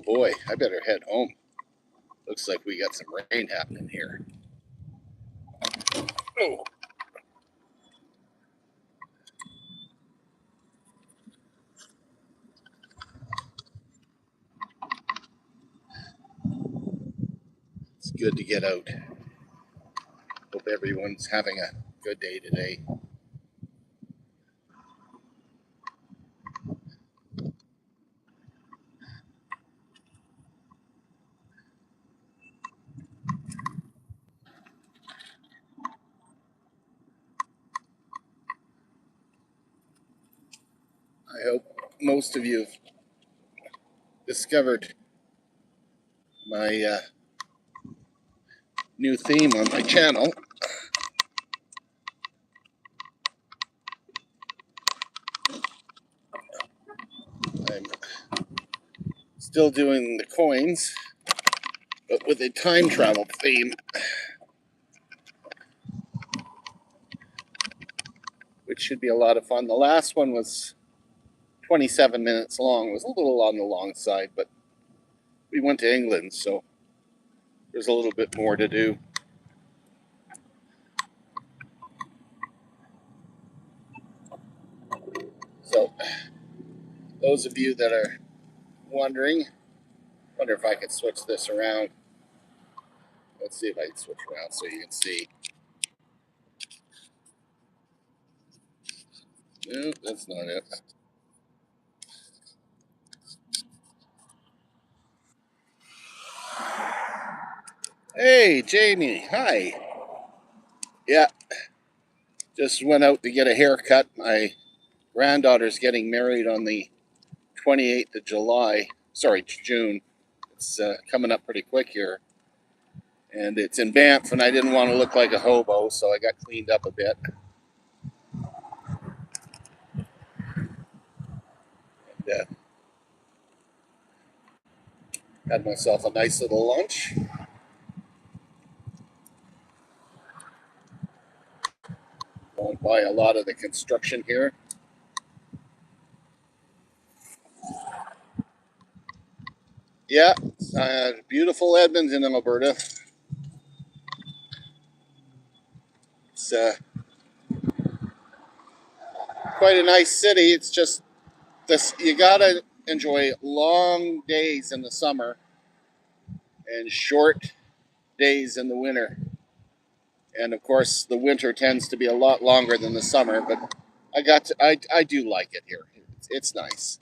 boy, I better head home. Looks like we got some rain happening here. Oh. It's good to get out. Hope everyone's having a good day today. I hope most of you have discovered my new theme on my channel. I'm still doing the coins, but with a time travel theme, which should be a lot of fun. The last one was 27 minutes long. It was a little on the long side, but we went to England, so there's a little bit more to do. So, those of you that are wondering, wonder if I could switch this around. Let's see if I can switch around so you can see. No, that's not it. Hey, Jamie. Hi. Yeah, just went out to get a haircut. My granddaughter's getting married on the 28th of July. Sorry, June. It's coming up pretty quick here. And it's in Banff, and I didn't want to look like a hobo, so I got cleaned up a bit. And had myself a nice little lunch. Going by a lot of the construction here. Yeah, beautiful Edmonton in Alberta. It's quite a nice city. It's just this, you gotta enjoy long days in the summer and short days in the winter. And of course, the winter tends to be a lot longer than the summer, but I do like it here. It's nice.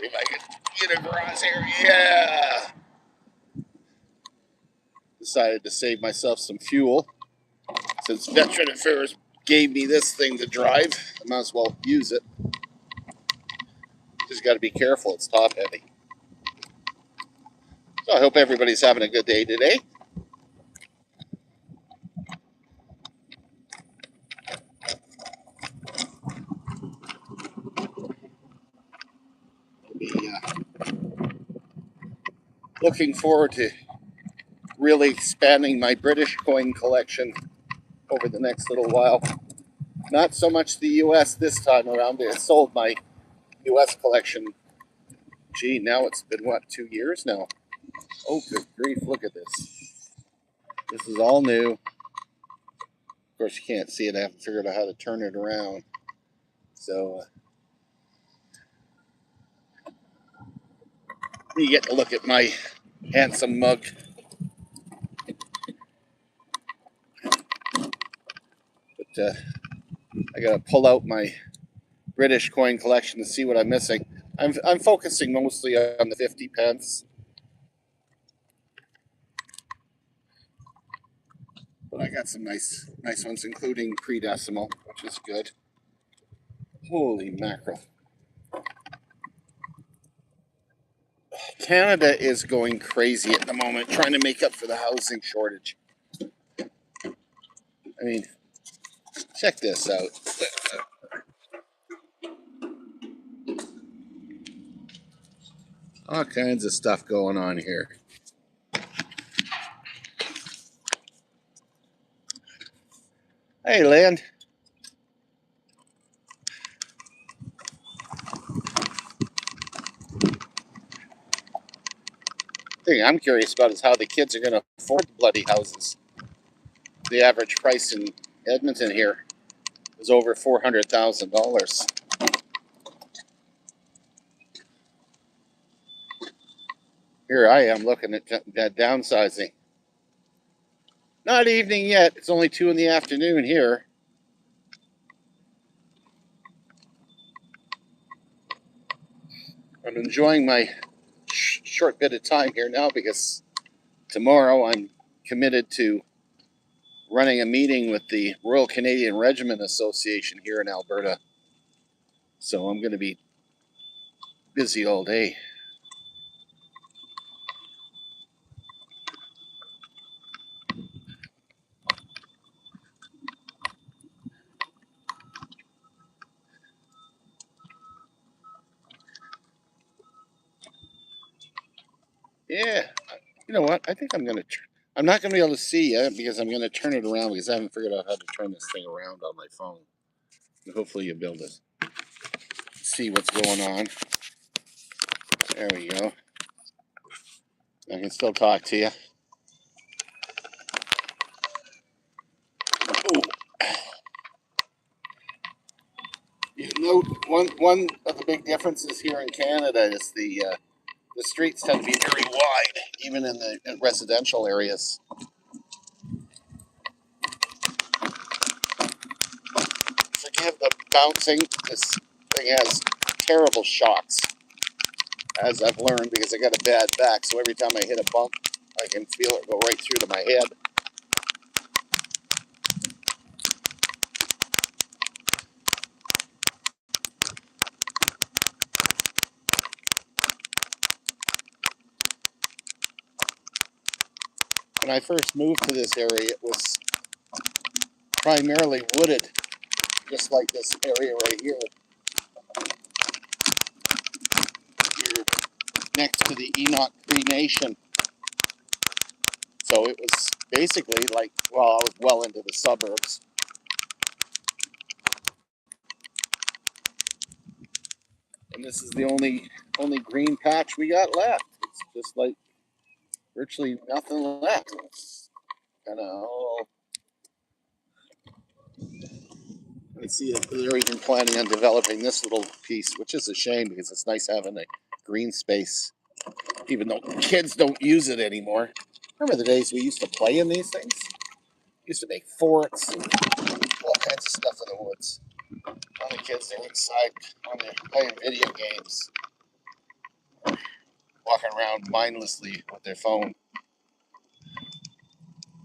If I could get across here, yeah. Decided to save myself some fuel. Since Veteran Affairs gave me this thing to drive, I might as well use it. Just got to be careful, it's top heavy. So I hope everybody's having a good day today. I'll be looking forward to really expanding my British coin collection over the next little while. Not so much the US this time around. I sold my US collection. Gee, now it's been, what, 2 years now? Oh, good grief, look at this. This is all new. Of course, you can't see it. I haven't figured out how to turn it around. So, you get to look at my handsome mug. But I gotta pull out my British coin collection to see what I'm missing. I'm focusing mostly on the 50 pence. But I got some nice ones, including pre-decimal, which is good. Holy mackerel. Canada is going crazy at the moment, trying to make up for the housing shortage. I mean, check this out. All kinds of stuff going on here. Hey, Lynn. thing I'm curious about is how the kids are going to afford the bloody houses. The average price in Edmonton here is over $400,000. Here I am looking at downsizing. Not evening yet. It's only 2 in the afternoon here. I'm enjoying my short bit of time here now because tomorrow I'm committed to running a meeting with the Royal Canadian Regiment Association here in Alberta. So I'm going to be busy all day. Yeah, you know what? I think I'm going to. I'm not going to be able to see yet because I'm going to turn it around because I haven't figured out how to turn this thing around on my phone. Hopefully you'll be able to see what's going on. There we go. I can still talk to you. Ooh. You note one of the big differences here in Canada is the streets tend to be very wide, even in the residential areas. Forgive the bouncing. This thing has terrible shocks, as I've learned, because I got a bad back. So every time I hit a bump, I can feel it go right through to my head. When I first moved to this area, it was primarily wooded, just like this area right here. You're next to the Enoch Cree Nation. So it was basically like, well, I was well into the suburbs. And this is the only green patch we got left. It's just like virtually nothing left. It's kind of all. I see that they're even planning on developing this little piece, which is a shame because it's nice having a green space, even though kids don't use it anymore. Remember the days we used to play in these things? We used to make forts and all kinds of stuff in the woods. All the kids are inside on their playing video games, walking around mindlessly with their phone.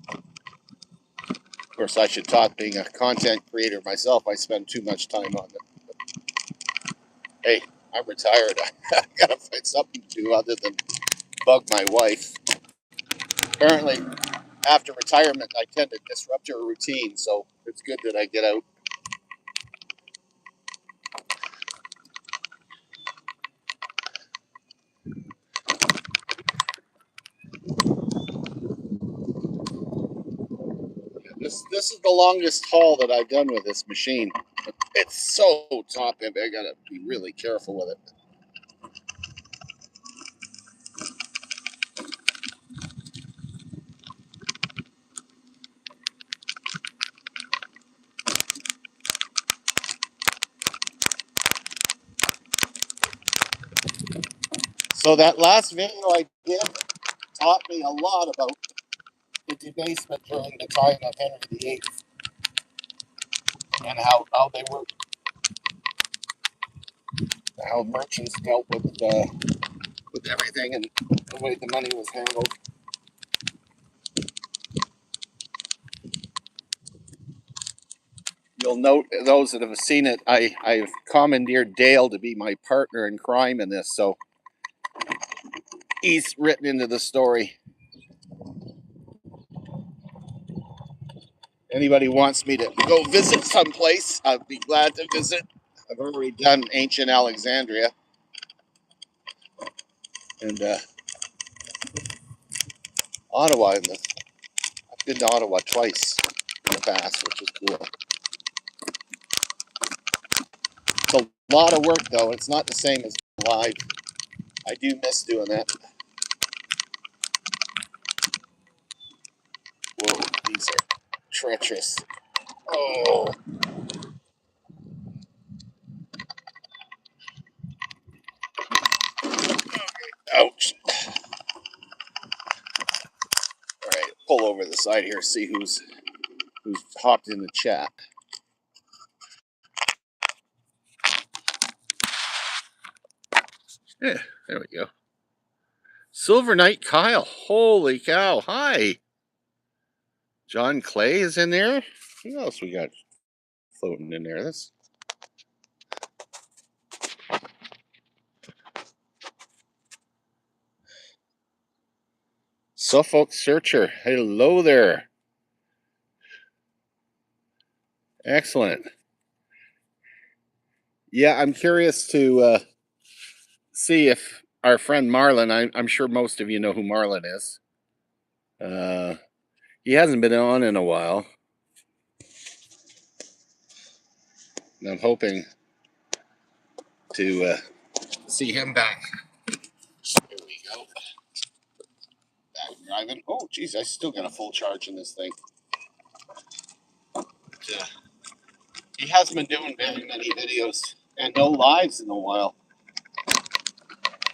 Of course, I should talk. Being a content creator myself, I spend too much time on it. Hey, I'm retired. I gotta find something to do other than bug my wife. Apparently, after retirement, I tend to disrupt her routine, so it's good that I get out. This is the longest haul that I've done with this machine. It's so top heavy. I gotta be really careful with it. So that last video I did taught me a lot about the debasement during the time of Henry VIII and how they were, how merchants dealt with everything and the way the money was handled. You'll note, those that have seen it, I've commandeered Dale to be my partner in crime in this, so he's written into the story. Anybody wants me to go visit someplace, I'd be glad to visit. I've already done ancient Alexandria. And Ottawa, I've been to Ottawa twice in the past, which is cool. It's a lot of work, though. It's not the same as live. I do miss doing that. these are treacherous. Oh. Ouch. All right, pull over the side here, see who's hopped in the chat. Yeah, there we go. Silver Knight Kyle. Holy cow. Hi. John Clay is in there. Who else we got floating in there? That's Suffolk Searcher. Hello there. Excellent. Yeah, I'm curious to see if our friend Marlon, I'm sure most of you know who Marlon is. He hasn't been on in a while. And I'm hoping to see him back. Here we go. Back driving. Oh, geez, I still got a full charge in this thing. But, he hasn't been doing very many videos and no lives in a while.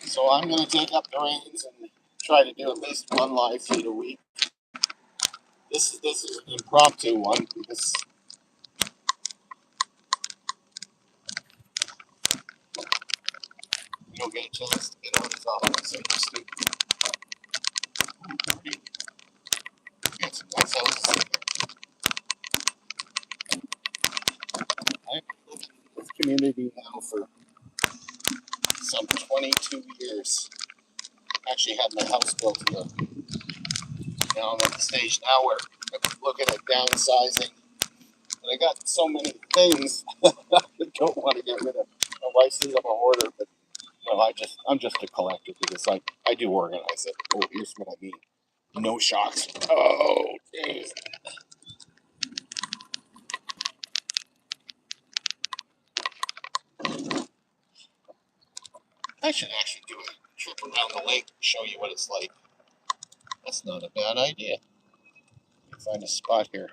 So I'm going to take up the reins and try to do at least one live feed a week. This is an impromptu one because you don't get a chance to get on his office. So just get some nice houses. I've been living in this community now for some 22 years. Actually had my house built here. Now I'm at the stage now where I'm looking at downsizing. And I got so many things I don't want to get rid of. My wife says I'm a hoarder, but no, I'm just a collector because I do organize it. Oh, here's what I mean. No shocks. Oh, jeez. I should actually do a trip around the lake and show you what it's like. That's not a bad idea. Find a spot here.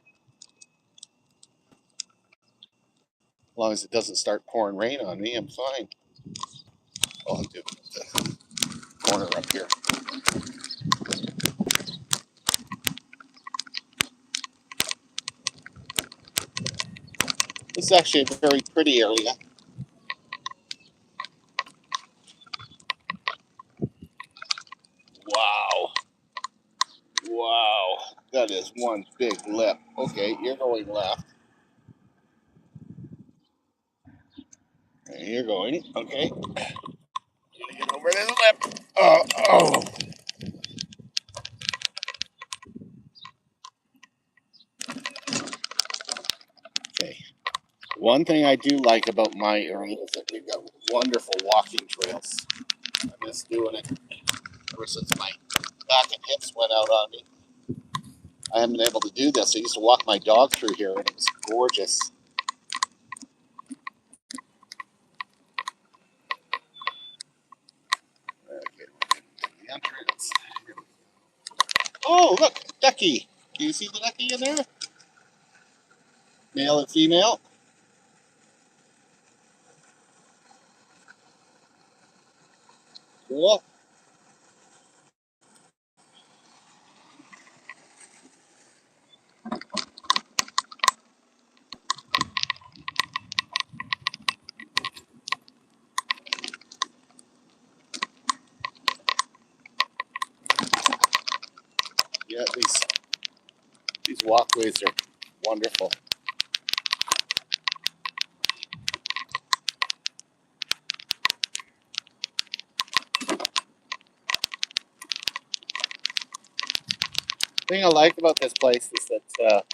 As long as it doesn't start pouring rain on me, I'm fine. I'll do the corner up here. This is actually a very pretty area. Wow. Wow. That is one big lip. Okay, you're going left. And you're going, okay. Gonna get over this lip. Oh. Okay. One thing I do like about my area is that we've got wonderful walking trails. I miss doing it ever since my back and hips went out on me. I haven't been able to do this. I used to walk my dog through here, and it was gorgeous. Okay, the entrance. Oh, look, ducky. Can you see the ducky in there? Male and female. Cool. Yeah, these walkways are wonderful. The thing I like about this place is that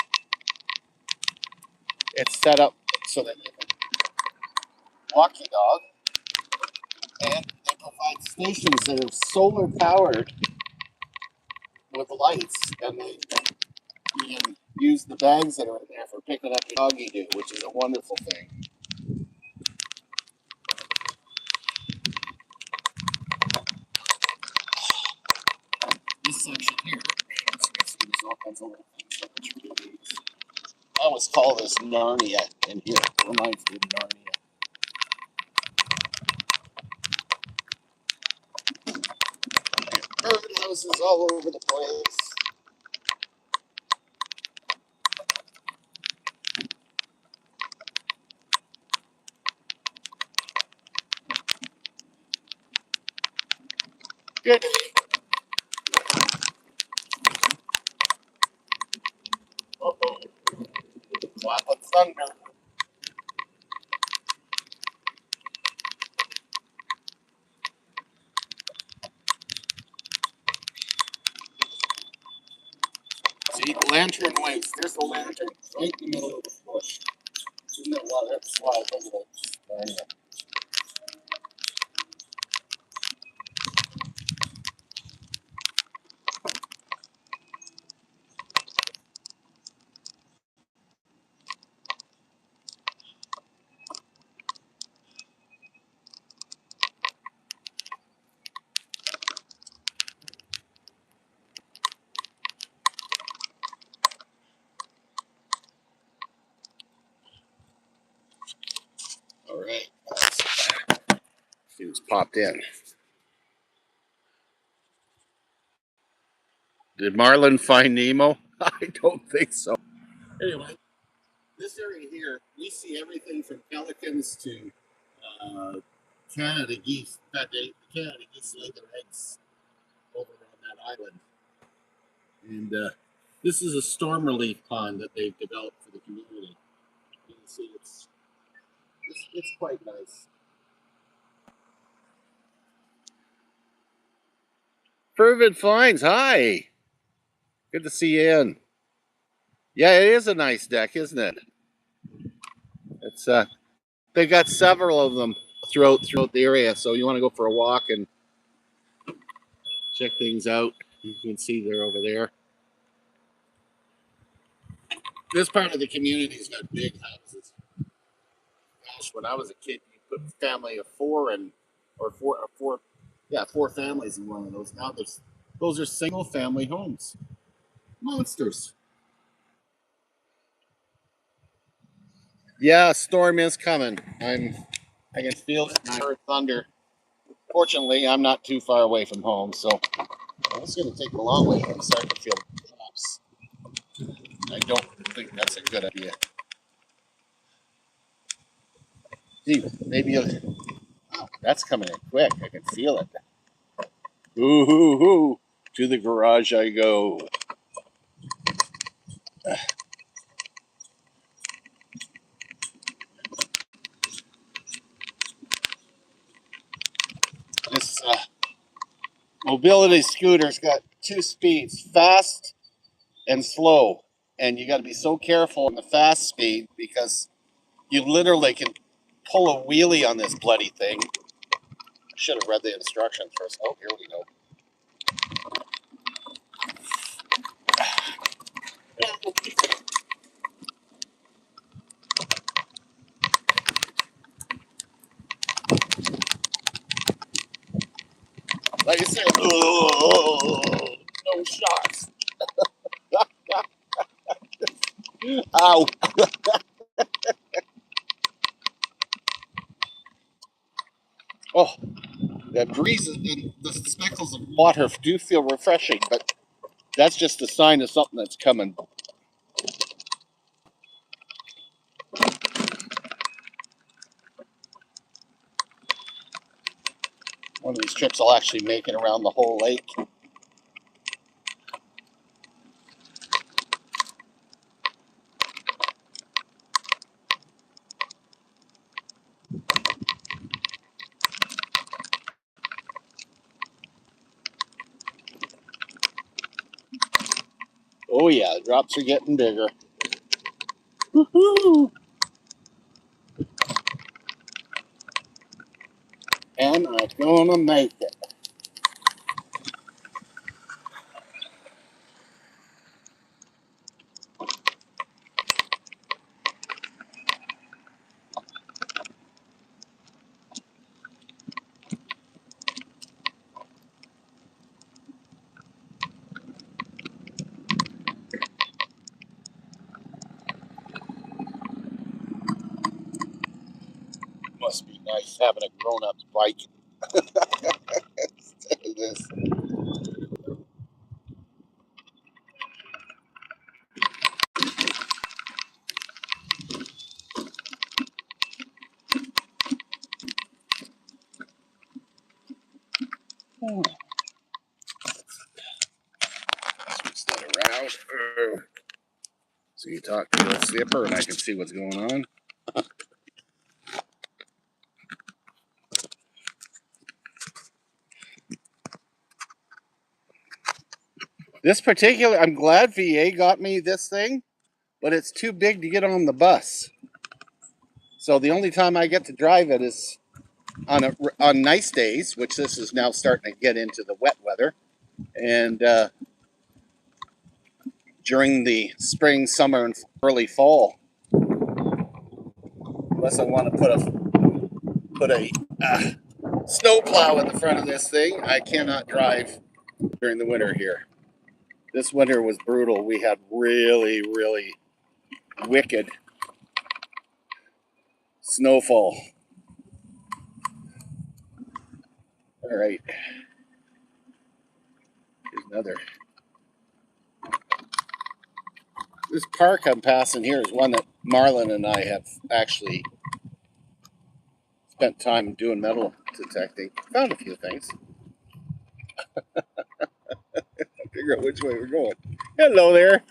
it's set up so that you can walk your dog, and they provide stations that are solar powered with lights, and you can use the bags that are in there for picking up your doggy do, which is a wonderful thing. This section here, there's all kinds of little things. I always call this Narnia in here. It reminds me of Narnia. Bird houses all over the place. Good. Uh-oh. Clap of thunder. See, lantern lights. There's the lantern right in the middle of the bush. Isn't that why that's why I think of Narnia? All right. See who's popped in. Did Marlin find Nemo? I don't think so. Anyway, this area here, we see everything from pelicans to uh, Canada geese. In fact, the Canada geese lay their eggs over on that island. And this is a storm relief pond that they've developed for the community. You can see it's quite nice. Fervid Finds, hi. Good to see you in. Yeah, it is a nice deck, isn't it? It's they've got several of them throughout the area, so you want to go for a walk and check things out. You can see they're over there. This part of the community's got big houses. Gosh, when I was a kid, you put a family of four and or four, yeah, four families in one of those. Now those are single family homes. Monsters. Yeah, a storm is coming. I can feel it. I heard thunder. Fortunately, I'm not too far away from home, so it's going to take a long way to start to feel the drops. I don't think that's a good idea. Gee, maybe that's coming in quick. I can feel it. Ooh, hoo, hoo. To the garage I go. This mobility scooter's got two speeds, fast and slow. And you got to be so careful in the fast speed because you literally can pull a wheelie on this bloody thing. Should have read the instructions first. Oh, here we go. Like I said, oh, no shots. Ow. Oh, that breeze and the speckles of water do feel refreshing, but that's just a sign of something that's coming. One of these trips I'll actually make it around the whole lake. Oh yeah, the drops are getting bigger. Woohoo! And I'm gonna make it. nice having a grown-up's bike instead of this. Switch that around. So you talk to the zipper and I can see what's going on. This particular, I'm glad VA got me this thing, but it's too big to get on the bus. So the only time I get to drive it is on nice days, which this is now starting to get into the wet weather, and during the spring, summer, and early fall. Unless I want to put a snow plow in the front of this thing, I cannot drive during the winter here. This winter was brutal. We had really, really wicked snowfall. All right. Here's another. This park I'm passing here is one that Marlon and I have actually spent time doing metal detecting. Found a few things. Figure out which way we're going. Hello there.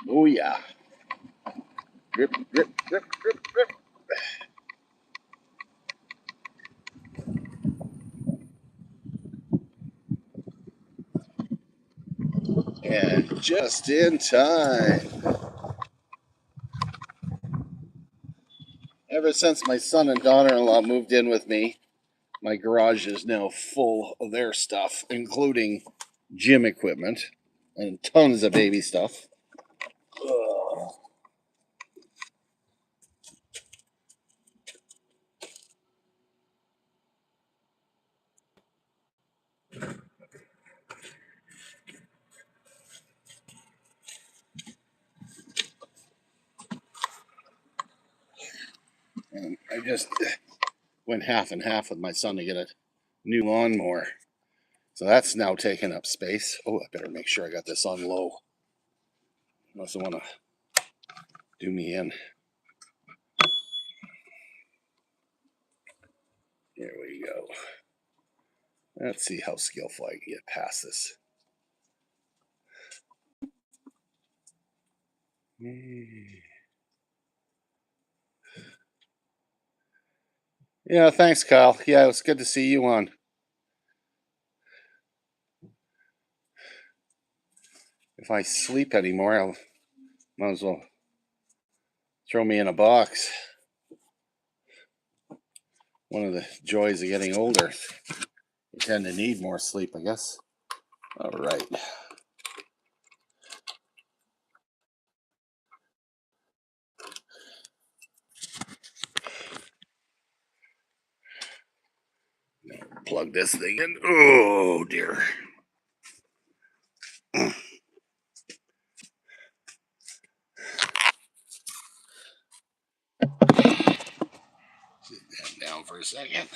Oh yeah. Drip, drip, drip, drip, drip. And just in time. Ever since my son and daughter-in-law moved in with me, my garage is now full of their stuff, including gym equipment and tons of baby stuff. Ugh. And I just went half and half with my son to get a new lawnmower. So that's now taking up space. Oh, I better make sure I got this on low. Unless I want to do me in. There we go. Let's see how skillful I can get past this. Yeah, thanks, Kyle. Yeah, it was good to see you on. If I sleep anymore, I'll might as well throw me in a box. One of the joys of getting older. You tend to need more sleep, I guess. All right. Plug this thing in. Oh, dear. Sit that down for a second.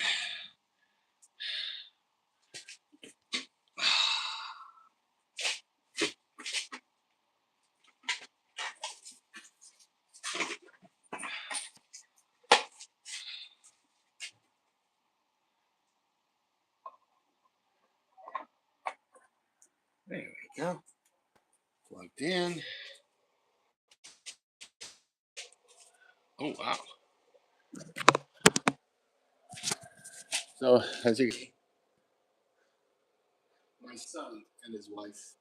There we go. Plugged in. Oh, wow. So, as you, my son and his wife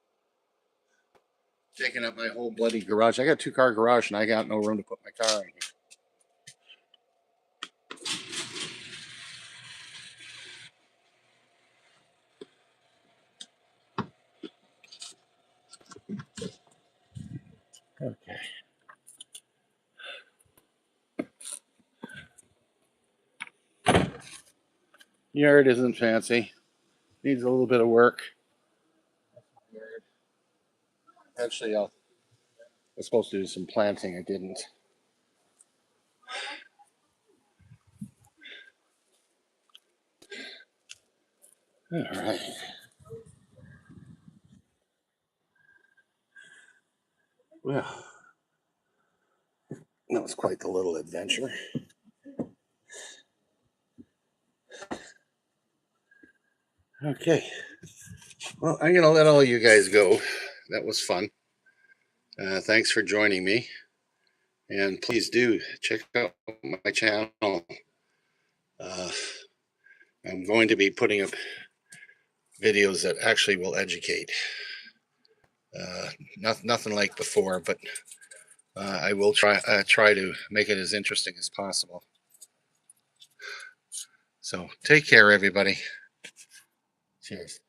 taking up my whole bloody garage. I got a 2-car garage and I got no room to put my car in here. Okay. Yard isn't fancy. Needs a little bit of work. Eventually, I was supposed to do some planting. I didn't. All right. Well, that was quite the little adventure. Okay. Well, I'm going to let all you guys go. That was fun. Thanks for joining me. And please do check out my channel. I'm going to be putting up videos that actually will educate. Nothing like before, but I will try to make it as interesting as possible. So take care, everybody. Cheers.